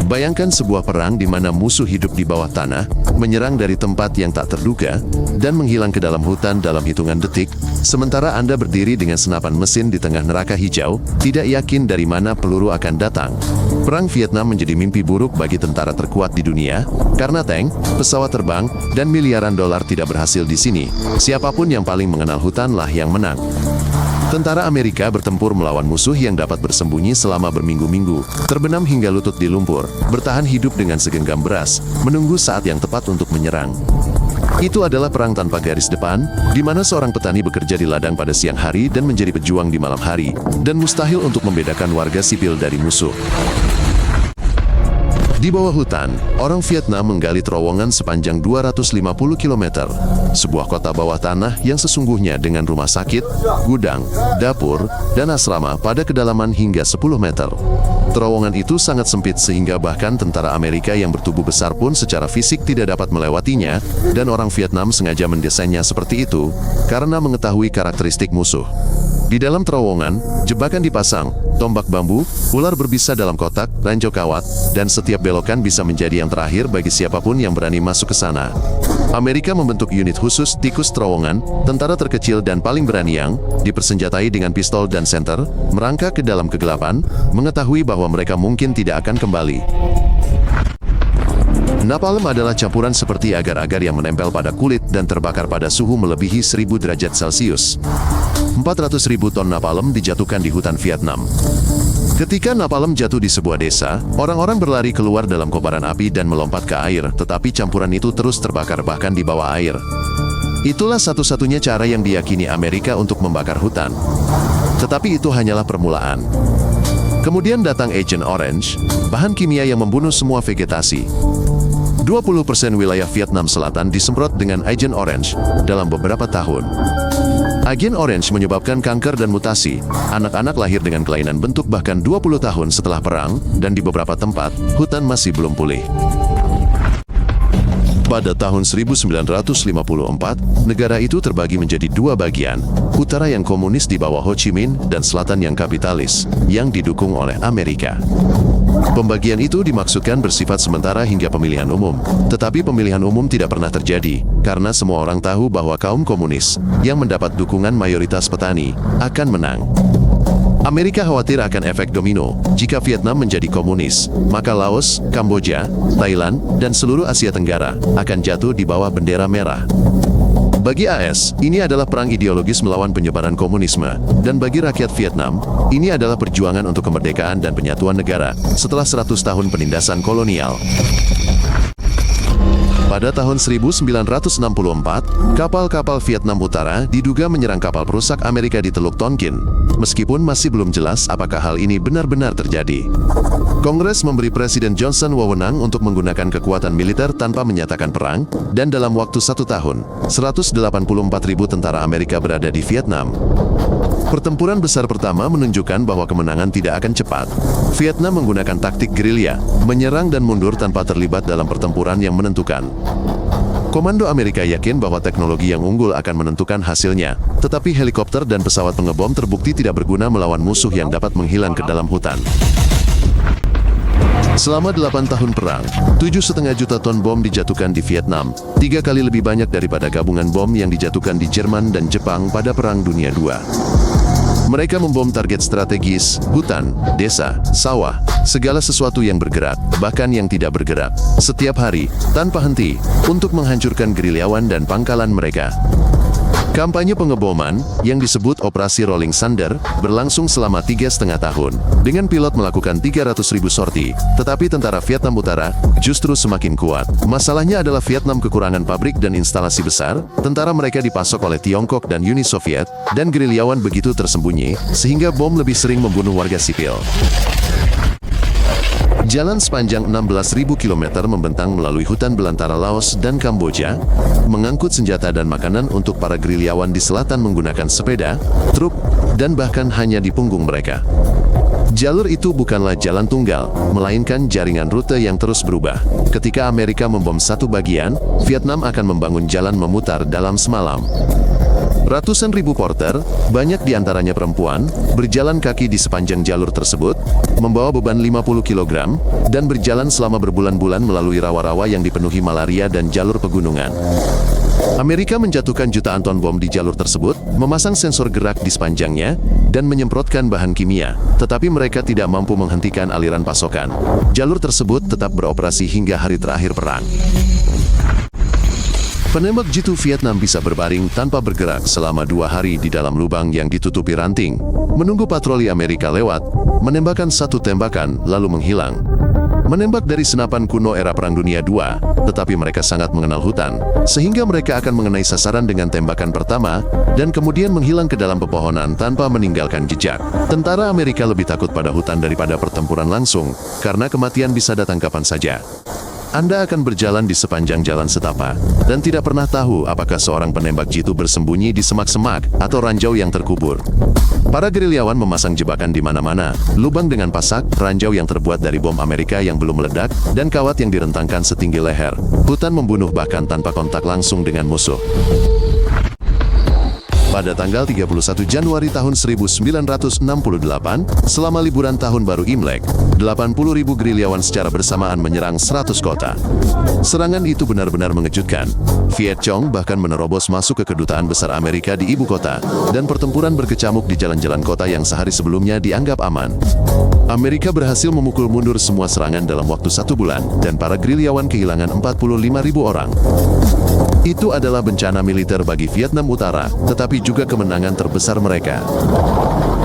Bayangkan sebuah perang di mana musuh hidup di bawah tanah, menyerang dari tempat yang tak terduga, dan menghilang ke dalam hutan dalam hitungan detik, sementara Anda berdiri dengan senapan mesin di tengah neraka hijau, tidak yakin dari mana peluru akan datang. Perang Vietnam menjadi mimpi buruk bagi tentara terkuat di dunia, karena tank, pesawat terbang, dan miliaran dolar tidak berhasil di sini. Siapapun yang paling mengenal hutanlah yang menang. Tentara Amerika bertempur melawan musuh yang dapat bersembunyi selama berminggu-minggu, terbenam hingga lutut di lumpur, bertahan hidup dengan segenggam beras, menunggu saat yang tepat untuk menyerang. Itu adalah perang tanpa garis depan, di mana seorang petani bekerja di ladang pada siang hari dan menjadi pejuang di malam hari, dan mustahil untuk membedakan warga sipil dari musuh. Di bawah hutan, orang Vietnam menggali terowongan sepanjang 250 km. Sebuah kota bawah tanah yang sesungguhnya dengan rumah sakit, gudang, dapur, dan asrama pada kedalaman hingga 10 meter. Terowongan itu sangat sempit sehingga bahkan tentara Amerika yang bertubuh besar pun secara fisik tidak dapat melewatinya, dan orang Vietnam sengaja mendesainnya seperti itu, karena mengetahui karakteristik musuh. Di dalam terowongan, jebakan dipasang, tombak bambu, ular berbisa dalam kotak, ranjau kawat, dan setiap belokan bisa menjadi yang terakhir bagi siapapun yang berani masuk ke sana. Amerika membentuk unit khusus tikus terowongan, tentara terkecil dan paling berani yang dipersenjatai dengan pistol dan senter, merangkak ke dalam kegelapan, mengetahui bahwa mereka mungkin tidak akan kembali. Napalm adalah campuran seperti agar-agar yang menempel pada kulit dan terbakar pada suhu melebihi 1000 derajat Celcius. 400.000 ton napalm dijatuhkan di hutan Vietnam. Ketika napalm jatuh di sebuah desa, orang-orang berlari keluar dalam kobaran api dan melompat ke air, tetapi campuran itu terus terbakar bahkan di bawah air. Itulah satu-satunya cara yang diyakini Amerika untuk membakar hutan. Tetapi itu hanyalah permulaan. Kemudian datang Agent Orange, bahan kimia yang membunuh semua vegetasi. 20% wilayah Vietnam Selatan disemprot dengan Agent Orange dalam beberapa tahun. Agen Orange menyebabkan kanker dan mutasi. Anak-anak lahir dengan kelainan bentuk bahkan 20 tahun setelah perang, dan di beberapa tempat, hutan masih belum pulih. Pada tahun 1954, negara itu terbagi menjadi dua bagian, utara yang komunis di bawah Ho Chi Minh dan selatan yang kapitalis, yang didukung oleh Amerika. Pembagian itu dimaksudkan bersifat sementara hingga pemilihan umum, tetapi pemilihan umum tidak pernah terjadi, karena semua orang tahu bahwa kaum komunis, yang mendapat dukungan mayoritas petani, akan menang. Amerika khawatir akan efek domino. Jika Vietnam menjadi komunis, maka Laos, Kamboja, Thailand, dan seluruh Asia Tenggara akan jatuh di bawah bendera merah. Bagi AS, ini adalah perang ideologis melawan penyebaran komunisme, dan bagi rakyat Vietnam, ini adalah perjuangan untuk kemerdekaan dan penyatuan negara setelah 100 tahun penindasan kolonial. Pada tahun 1964, kapal-kapal Vietnam Utara diduga menyerang kapal perusak Amerika di Teluk Tonkin, meskipun masih belum jelas apakah hal ini benar-benar terjadi. Kongres memberi Presiden Johnson wewenang untuk menggunakan kekuatan militer tanpa menyatakan perang, dan dalam waktu 1 tahun, 184.000 tentara Amerika berada di Vietnam. Pertempuran besar pertama menunjukkan bahwa kemenangan tidak akan cepat. Vietnam menggunakan taktik gerilya, menyerang dan mundur tanpa terlibat dalam pertempuran yang menentukan. Komando Amerika yakin bahwa teknologi yang unggul akan menentukan hasilnya, tetapi helikopter dan pesawat pengebom terbukti tidak berguna melawan musuh yang dapat menghilang ke dalam hutan. Selama 8 tahun perang, 7,5 juta ton bom dijatuhkan di Vietnam, 3 kali lebih banyak daripada gabungan bom yang dijatuhkan di Jerman dan Jepang pada Perang Dunia II. Mereka membom target strategis, hutan, desa, sawah, segala sesuatu yang bergerak, bahkan yang tidak bergerak, setiap hari, tanpa henti, untuk menghancurkan gerilyawan dan pangkalan mereka. Kampanye pengeboman, yang disebut Operasi Rolling Thunder, berlangsung selama 3,5 tahun, dengan pilot melakukan 300.000 sorti, tetapi tentara Vietnam Utara justru semakin kuat. Masalahnya adalah Vietnam kekurangan pabrik dan instalasi besar, tentara mereka dipasok oleh Tiongkok dan Uni Soviet, dan gerilyawan begitu tersembunyi, sehingga bom lebih sering membunuh warga sipil. Jalan sepanjang 16.000 km membentang melalui hutan belantara Laos dan Kamboja, mengangkut senjata dan makanan untuk para gerilyawan di selatan menggunakan sepeda, truk, dan bahkan hanya di punggung mereka. Jalur itu bukanlah jalan tunggal, melainkan jaringan rute yang terus berubah. Ketika Amerika membom satu bagian, Vietnam akan membangun jalan memutar dalam semalam. Ratusan ribu porter, banyak di antaranya perempuan, berjalan kaki di sepanjang jalur tersebut, membawa beban 50 kg, dan berjalan selama berbulan-bulan melalui rawa-rawa yang dipenuhi malaria dan jalur pegunungan. Amerika menjatuhkan jutaan ton bom di jalur tersebut, memasang sensor gerak di sepanjangnya, dan menyemprotkan bahan kimia, tetapi mereka tidak mampu menghentikan aliran pasokan. Jalur tersebut tetap beroperasi hingga hari terakhir perang. Penembak jitu Vietnam bisa berbaring tanpa bergerak selama 2 hari di dalam lubang yang ditutupi ranting, menunggu patroli Amerika lewat, menembakkan satu tembakan, lalu menghilang. Menembak dari senapan kuno era Perang Dunia II, tetapi mereka sangat mengenal hutan, sehingga mereka akan mengenai sasaran dengan tembakan pertama, dan kemudian menghilang ke dalam pepohonan tanpa meninggalkan jejak. Tentara Amerika lebih takut pada hutan daripada pertempuran langsung, karena kematian bisa datang kapan saja. Anda akan berjalan di sepanjang jalan setapak, dan tidak pernah tahu apakah seorang penembak jitu bersembunyi di semak-semak atau ranjau yang terkubur. Para gerilyawan memasang jebakan di mana-mana, lubang dengan pasak, ranjau yang terbuat dari bom Amerika yang belum meledak, dan kawat yang direntangkan setinggi leher. Hutan membunuh bahkan tanpa kontak langsung dengan musuh. Pada tanggal 31 Januari tahun 1968, selama liburan tahun baru Imlek, 80.000 gerilyawan secara bersamaan menyerang 100 kota. Serangan itu benar-benar mengejutkan. Viet Cong bahkan menerobos masuk ke kedutaan besar Amerika di ibu kota, dan pertempuran berkecamuk di jalan-jalan kota yang sehari sebelumnya dianggap aman. Amerika berhasil memukul mundur semua serangan dalam waktu 1 bulan, dan para gerilyawan kehilangan 45.000 orang. Itu adalah bencana militer bagi Vietnam Utara, tetapi juga kemenangan terbesar mereka.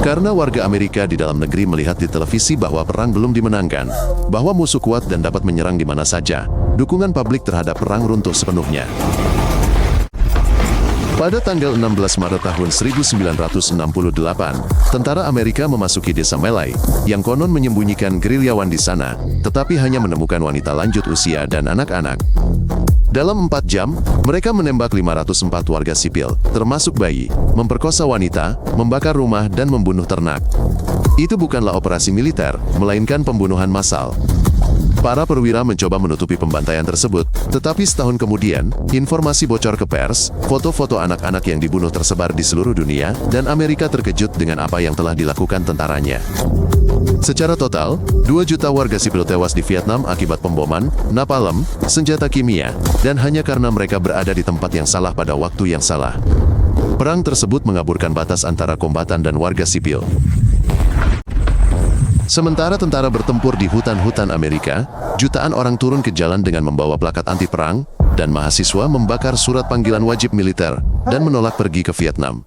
Karena warga Amerika di dalam negeri melihat di televisi bahwa perang belum dimenangkan, bahwa musuh kuat dan dapat menyerang di mana saja, dukungan publik terhadap perang runtuh sepenuhnya. Pada tanggal 16 Maret tahun 1968, tentara Amerika memasuki desa Melai, yang konon menyembunyikan gerilyawan di sana, tetapi hanya menemukan wanita lanjut usia dan anak-anak. Dalam 4 jam, mereka menembak 504 warga sipil, termasuk bayi, memperkosa wanita, membakar rumah dan membunuh ternak. Itu bukanlah operasi militer, melainkan pembunuhan massal. Para perwira mencoba menutupi pembantaian tersebut, tetapi setahun kemudian, informasi bocor ke pers, foto-foto anak-anak yang dibunuh tersebar di seluruh dunia, dan Amerika terkejut dengan apa yang telah dilakukan tentaranya. Secara total, 2 juta warga sipil tewas di Vietnam akibat pemboman, napalm, senjata kimia, dan hanya karena mereka berada di tempat yang salah pada waktu yang salah. Perang tersebut mengaburkan batas antara kombatan dan warga sipil. Sementara tentara bertempur di hutan-hutan Amerika, jutaan orang turun ke jalan dengan membawa plakat anti perang, dan mahasiswa membakar surat panggilan wajib militer, dan menolak pergi ke Vietnam.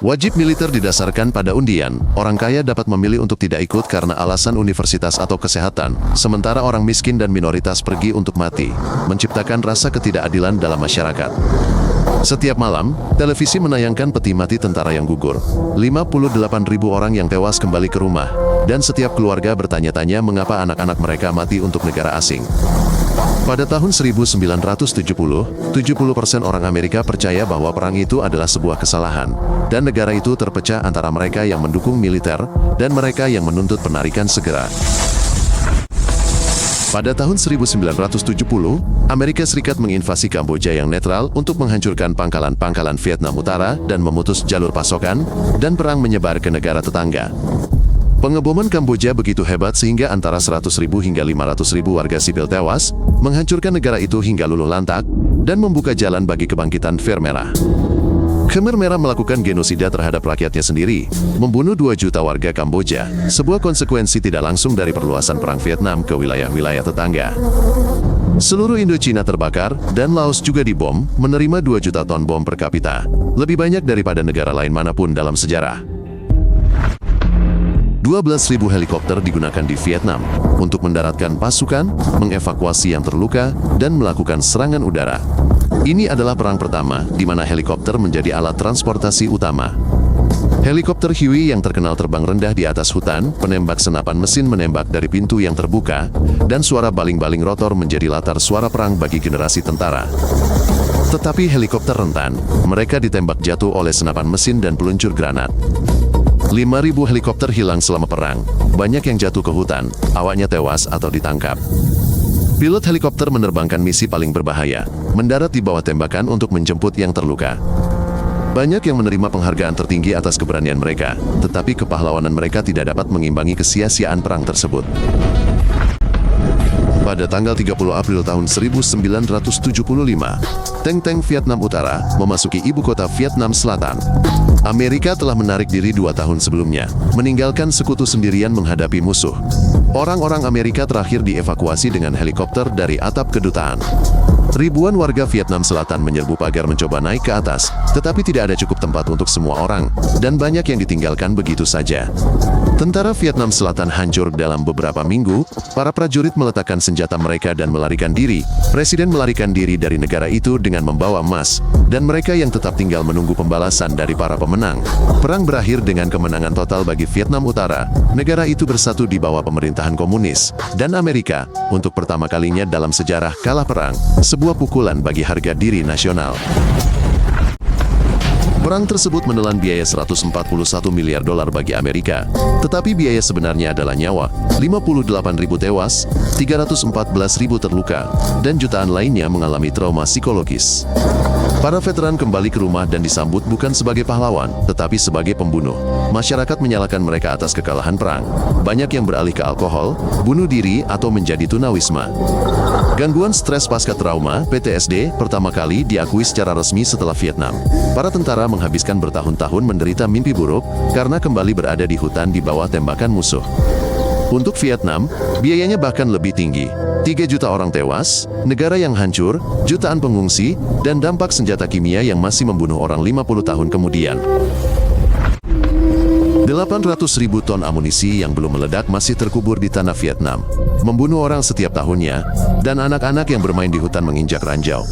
Wajib militer didasarkan pada undian, orang kaya dapat memilih untuk tidak ikut karena alasan universitas atau kesehatan, sementara orang miskin dan minoritas pergi untuk mati, menciptakan rasa ketidakadilan dalam masyarakat. Setiap malam, televisi menayangkan peti mati tentara yang gugur. 58.000 orang yang tewas kembali ke rumah, dan setiap keluarga bertanya-tanya mengapa anak-anak mereka mati untuk negara asing. Pada tahun 1970, 70% orang Amerika percaya bahwa perang itu adalah sebuah kesalahan, dan negara itu terpecah antara mereka yang mendukung militer, dan mereka yang menuntut penarikan segera. Pada tahun 1970, Amerika Serikat menginvasi Kamboja yang netral untuk menghancurkan pangkalan-pangkalan Vietnam Utara dan memutus jalur pasokan, dan perang menyebar ke negara tetangga. Pengeboman Kamboja begitu hebat sehingga antara 100.000 hingga 500.000 warga sipil tewas, menghancurkan negara itu hingga luluh lantak, dan membuka jalan bagi kebangkitan Khmer Merah. Khmer Merah melakukan genosida terhadap rakyatnya sendiri, membunuh 2 juta warga Kamboja, sebuah konsekuensi tidak langsung dari perluasan perang Vietnam ke wilayah-wilayah tetangga. Seluruh Indochina terbakar, dan Laos juga dibom, menerima 2 juta ton bom per kapita, lebih banyak daripada negara lain manapun dalam sejarah. 12.000 helikopter digunakan di Vietnam untuk mendaratkan pasukan, mengevakuasi yang terluka, dan melakukan serangan udara. Ini adalah perang pertama di mana helikopter menjadi alat transportasi utama. Helikopter Huey yang terkenal terbang rendah di atas hutan, penembak senapan mesin menembak dari pintu yang terbuka, dan suara baling-baling rotor menjadi latar suara perang bagi generasi tentara. Tetapi helikopter rentan, mereka ditembak jatuh oleh senapan mesin dan peluncur granat. 5.000 helikopter hilang selama perang, banyak yang jatuh ke hutan, awaknya tewas atau ditangkap. Pilot helikopter menerbangkan misi paling berbahaya, mendarat di bawah tembakan untuk menjemput yang terluka. Banyak yang menerima penghargaan tertinggi atas keberanian mereka, tetapi kepahlawanan mereka tidak dapat mengimbangi kesia-siaan perang tersebut. Pada tanggal 30 April tahun 1975, tank-tank Vietnam Utara memasuki ibu kota Vietnam Selatan. Amerika telah menarik diri 2 tahun sebelumnya, meninggalkan sekutu sendirian menghadapi musuh. Orang-orang Amerika terakhir dievakuasi dengan helikopter dari atap kedutaan. Ribuan warga Vietnam Selatan menyerbu pagar mencoba naik ke atas, tetapi tidak ada cukup tempat untuk semua orang, dan banyak yang ditinggalkan begitu saja. Tentara Vietnam Selatan hancur dalam beberapa minggu, para prajurit meletakkan senjata mereka dan melarikan diri. Presiden melarikan diri dari negara itu dengan membawa emas, dan mereka yang tetap tinggal menunggu pembalasan dari para pemenang. Perang berakhir dengan kemenangan total bagi Vietnam Utara. Negara itu bersatu di bawah pemerintahan komunis, dan Amerika, untuk pertama kalinya dalam sejarah kalah perang, sebuah pukulan bagi harga diri nasional. Perang tersebut menelan biaya 141 miliar dolar bagi Amerika, tetapi biaya sebenarnya adalah nyawa, 58.000 tewas, 314.000 terluka, dan jutaan lainnya mengalami trauma psikologis. Para veteran kembali ke rumah dan disambut bukan sebagai pahlawan, tetapi sebagai pembunuh. Masyarakat menyalahkan mereka atas kekalahan perang. Banyak yang beralih ke alkohol, bunuh diri, atau menjadi tunawisma. Gangguan stres pasca trauma, PTSD, pertama kali diakui secara resmi setelah Vietnam. Para tentara menghabiskan bertahun-tahun menderita mimpi buruk karena kembali berada di hutan di bawah tembakan musuh. Untuk Vietnam, biayanya bahkan lebih tinggi. 3 juta orang tewas, negara yang hancur, jutaan pengungsi, dan dampak senjata kimia yang masih membunuh orang 50 tahun kemudian. 800.000 ton amunisi yang belum meledak masih terkubur di tanah Vietnam, membunuh orang setiap tahunnya, dan anak-anak yang bermain di hutan menginjak ranjau.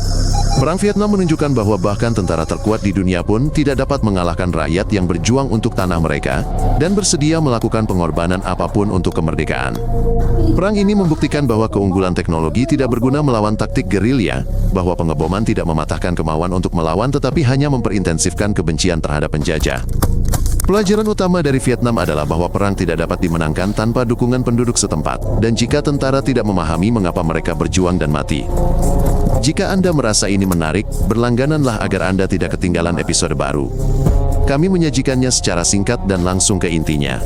Perang Vietnam menunjukkan bahwa bahkan tentara terkuat di dunia pun tidak dapat mengalahkan rakyat yang berjuang untuk tanah mereka, dan bersedia melakukan pengorbanan apapun untuk kemerdekaan. Perang ini membuktikan bahwa keunggulan teknologi tidak berguna melawan taktik gerilya, bahwa pengeboman tidak mematahkan kemauan untuk melawan tetapi hanya memperintensifkan kebencian terhadap penjajah. Pelajaran utama dari Vietnam adalah bahwa perang tidak dapat dimenangkan tanpa dukungan penduduk setempat, dan jika tentara tidak memahami mengapa mereka berjuang dan mati. Jika Anda merasa ini menarik, berlanggananlah agar Anda tidak ketinggalan episode baru. Kami menyajikannya secara singkat dan langsung ke intinya.